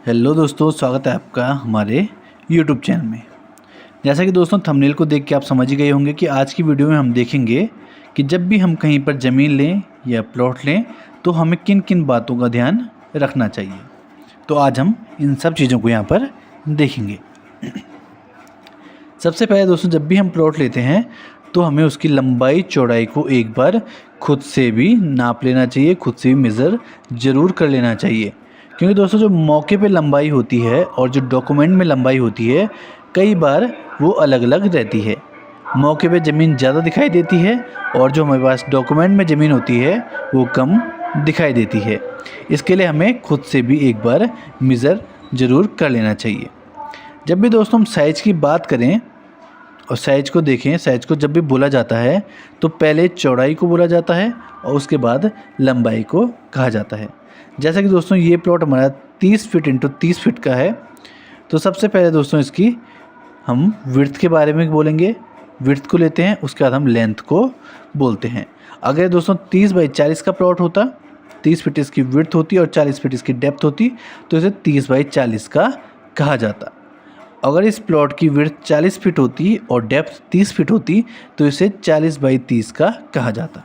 Hello दोस्तों, स्वागत है आपका हमारे यूट्यूब चैनल में। जैसा कि दोस्तों थंबनेल को देख के आप समझ ही गए होंगे कि आज की वीडियो में हम देखेंगे कि जब भी हम कहीं पर ज़मीन लें या प्लॉट लें तो हमें किन किन बातों का ध्यान रखना चाहिए। तो आज हम इन सब चीज़ों को यहाँ पर देखेंगे। सबसे पहले दोस्तों, जब भी हम प्लॉट लेते हैं तो हमें उसकी लंबाई चौड़ाई को एक बार खुद से भी नाप लेना चाहिए, खुद से भी मेज़र ज़रूर कर लेना चाहिए। क्योंकि दोस्तों जो मौके पे लंबाई होती है और जो डॉक्यूमेंट में लंबाई होती है कई बार वो अलग अलग रहती है। मौके पे ज़मीन ज़्यादा दिखाई देती है और जो हमारे पास डॉक्यूमेंट में ज़मीन होती है वो कम दिखाई देती है। इसके लिए हमें खुद से भी एक बार मेज़र ज़रूर कर लेना चाहिए। जब भी दोस्तों हम साइज़ की बात करें और साइज़ को देखें, साइज़ को जब भी बोला जाता है तो पहले चौड़ाई को बोला जाता है और उसके बाद लंबाई को कहा जाता है। जैसा कि दोस्तों ये प्लॉट हमारा 30 फीट इंटू 30 फीट का है, तो सबसे पहले दोस्तों इसकी हम विड्थ के बारे में बोलेंगे। विड्थ को लेते हैं, उसके बाद हम लेंथ को बोलते हैं। अगर दोस्तों 30 बाई 40 का प्लॉट होता, 30 फीट इसकी विड्थ होती और 40 फीट इसकी डेप्थ होती, तो इसे 30 बाई 40 का कहा जाता। अगर इस प्लॉट की विड्थ 40 फीट होती और डेप्थ 30 फीट होती तो इसे 40 बाई 30 का कहा जाता।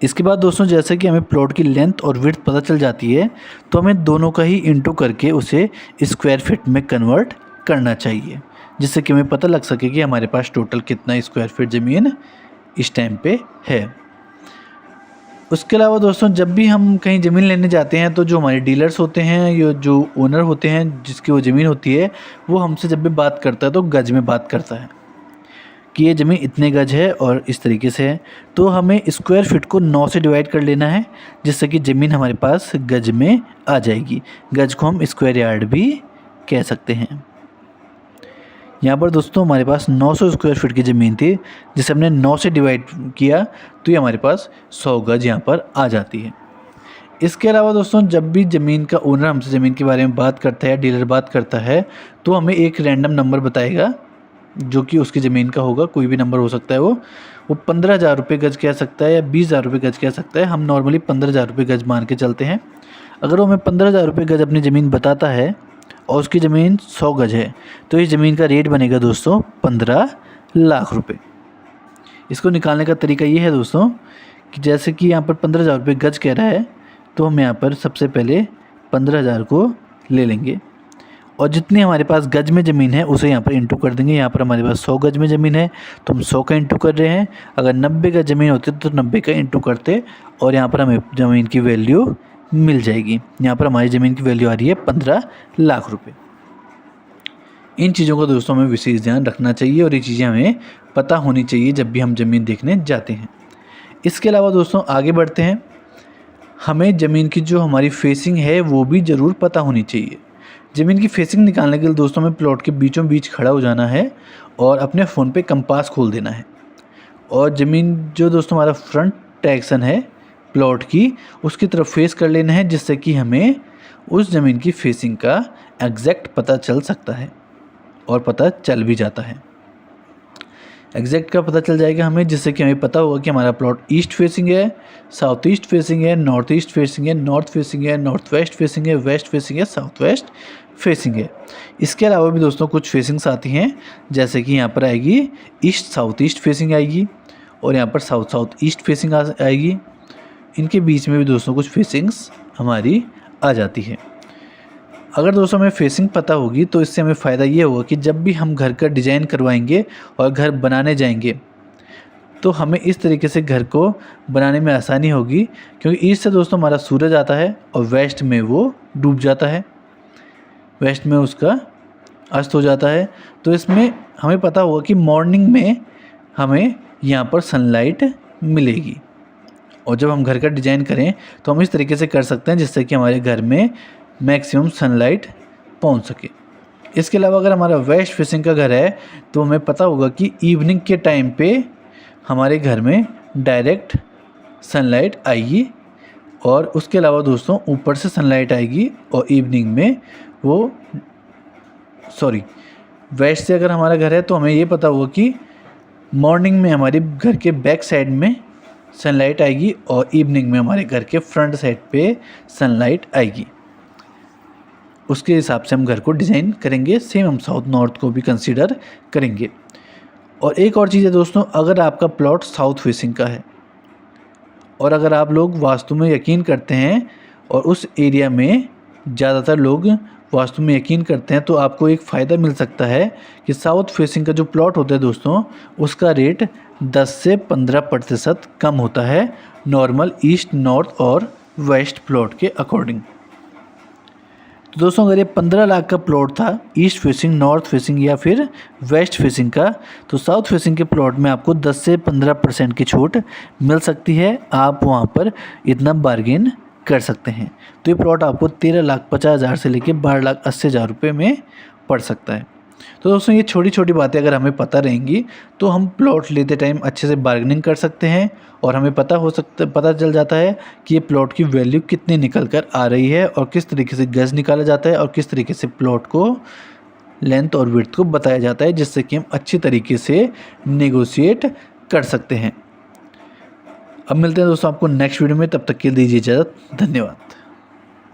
इसके बाद दोस्तों जैसे कि हमें प्लॉट की लेंथ और विड्थ पता चल जाती है तो हमें दोनों का ही इंटू करके उसे स्क्वायर फीट में कन्वर्ट करना चाहिए, जिससे कि हमें पता लग सके कि हमारे पास टोटल कितना स्क्वायर फीट ज़मीन इस टाइम पे है। उसके अलावा दोस्तों जब भी हम कहीं ज़मीन लेने जाते हैं तो जो हमारे डीलर्स होते हैं या जो ओनर होते हैं जिसकी वो ज़मीन होती है, वो हमसे जब भी बात करता है तो गज में बात करता है कि ये ज़मीन इतने गज है और इस तरीके से है। तो हमें स्क्वायर फीट को 9 से डिवाइड कर लेना है, जिससे कि ज़मीन हमारे पास गज में आ जाएगी। गज को हम स्क्वायर यार्ड भी कह सकते हैं। यहाँ पर दोस्तों हमारे पास 900 स्क्वायर फीट की ज़मीन थी, जिसे हमने 9 से डिवाइड किया तो ये हमारे पास 100 गज यहाँ पर आ जाती है। इसके अलावा दोस्तों जब भी ज़मीन का ओनर हमसे ज़मीन के बारे में बात करता है, डीलर बात करता है, तो हमें एक रैंडम नंबर बताएगा जो कि उसकी ज़मीन का होगा। कोई भी नंबर हो सकता है, वो 15,000 रुपये गज कह सकता है या 20,000 रुपये गज कह सकता है। हम नॉर्मली 15,000 रुपये गज मान के चलते हैं। अगर वो हमें 15,000 रुपये गज अपनी ज़मीन बताता है और उसकी ज़मीन 100 गज है तो इस ज़मीन का रेट बनेगा दोस्तों 15 लाख रुपए। इसको निकालने का तरीका ये है दोस्तों कि जैसे कि यहाँ पर 15,000 रुपये गज कह रहा है, तो हम यहाँ पर सबसे पहले 15,000 को ले लेंगे और जितनी हमारे पास गज में ज़मीन है उसे यहाँ पर इंटू कर देंगे। यहाँ पर हमारे पास 100 गज में ज़मीन है तो हम 100 का इंटू कर रहे हैं। अगर 90 गज ज़मीन होती तो 90 का इंटू करते और यहाँ पर हमें ज़मीन की वैल्यू मिल जाएगी। यहाँ पर हमारी ज़मीन की वैल्यू आ रही है 15 लाख रुपए। इन चीज़ों का दोस्तों हमें विशेष ध्यान रखना चाहिए और ये चीज़ें हमें पता होनी चाहिए जब भी हम ज़मीन देखने जाते हैं। इसके अलावा दोस्तों आगे बढ़ते हैं, हमें ज़मीन की जो हमारी फेसिंग है वो भी ज़रूर पता होनी चाहिए। ज़मीन की फेसिंग निकालने के लिए दोस्तों हमें प्लॉट के बीचों बीच खड़ा हो जाना है और अपने फ़ोन पे कंपास खोल देना है और ज़मीन जो दोस्तों हमारा फ्रंट डायरेक्शन है प्लॉट की, उसकी तरफ फेस कर लेना है, जिससे कि हमें उस ज़मीन की फेसिंग का एग्जैक्ट पता चल सकता है और पता चल भी जाता है। एग्जैक्ट का पता चल जाएगा हमें, जिससे कि हमें पता होगा कि हमारा प्लॉट ईस्ट फेसिंग है, साउथ ईस्ट फेसिंग है, नॉर्थ ईस्ट फेसिंग है, नॉर्थ फेसिंग है, नॉर्थ वेस्ट फेसिंग है, वेस्ट फेसिंग है, साउथ वेस्ट फेसिंग है। इसके अलावा भी दोस्तों कुछ फेसिंग्स आती हैं, जैसे कि यहाँ पर आएगी ईस्ट साउथ ईस्ट फेसिंग आएगी और यहाँ पर साउथ साउथ ईस्ट फेसिंग आएगी। इनके बीच में भी दोस्तों कुछ फेसिंग्स हमारी आ जाती है। अगर दोस्तों हमें फेसिंग पता होगी तो इससे हमें फ़ायदा ये होगा कि जब भी हम घर का डिज़ाइन करवाएंगे और घर बनाने जाएंगे तो हमें इस तरीके से घर को बनाने में आसानी होगी, क्योंकि ईस्ट से दोस्तों हमारा सूरज आता है और वेस्ट में वो डूब जाता है, वेस्ट में उसका अस्त हो जाता है। तो इसमें हमें पता होगा कि मॉर्निंग में हमें यहाँ पर सनलाइट मिलेगी और जब हम घर का डिज़ाइन करें तो हम इस तरीके से कर सकते हैं जिससे कि हमारे घर में मैक्सिमम सनलाइट पहुंच सके। इसके अलावा अगर हमारा वेस्ट फेसिंग का घर है तो हमें पता होगा कि इवनिंग के टाइम पे हमारे घर में डायरेक्ट सनलाइट आएगी और उसके अलावा दोस्तों ऊपर से सनलाइट आएगी और इवनिंग में वो वेस्ट से अगर हमारा घर है तो हमें ये पता होगा कि मॉर्निंग में हमारे घर के बैक साइड में सनलाइट आएगी और इवनिंग में हमारे घर के फ्रंट साइड पे सनलाइट आएगी। उसके हिसाब से हम घर को डिज़ाइन करेंगे। सेम हम साउथ नॉर्थ को भी कंसीडर करेंगे। और एक और चीज़ है दोस्तों, अगर आपका प्लॉट साउथ फेसिंग का है और अगर आप लोग वास्तु में यकीन करते हैं और उस एरिया में ज़्यादातर लोग वास्तु में यकीन करते हैं, तो आपको एक फ़ायदा मिल सकता है कि साउथ फेसिंग का जो प्लॉट होता है दोस्तों, उसका रेट 10 से 15% कम होता है नॉर्मल ईस्ट, नॉर्थ और वेस्ट प्लॉट के अकॉर्डिंग। तो दोस्तों अगर ये 15 लाख का प्लॉट था ईस्ट फेसिंग, नॉर्थ फेसिंग या फिर वेस्ट फेसिंग का, तो साउथ फेसिंग के प्लॉट में आपको 10 से 15% की छूट मिल सकती है। आप वहाँ पर इतना बार्गेन कर सकते हैं। तो ये प्लॉट आपको 13,50,000 से लेकर 12,80,000 रुपये में पड़ सकता है। तो दोस्तों ये छोटी छोटी बातें अगर हमें पता रहेंगी तो हम प्लॉट लेते टाइम अच्छे से बार्गेनिंग कर सकते हैं और हमें पता चल जाता है कि ये प्लॉट की वैल्यू कितनी निकल कर आ रही है और किस तरीके से गज निकाला जाता है और किस तरीके से प्लॉट को लेंथ और विड्थ को बताया जाता है, जिससे कि हम अच्छी तरीके से नेगोशिएट कर सकते हैं। अब मिलते हैं दोस्तों आपको नेक्स्ट वीडियो में, तब तक के लिए दीजिए इजाज़त। धन्यवाद।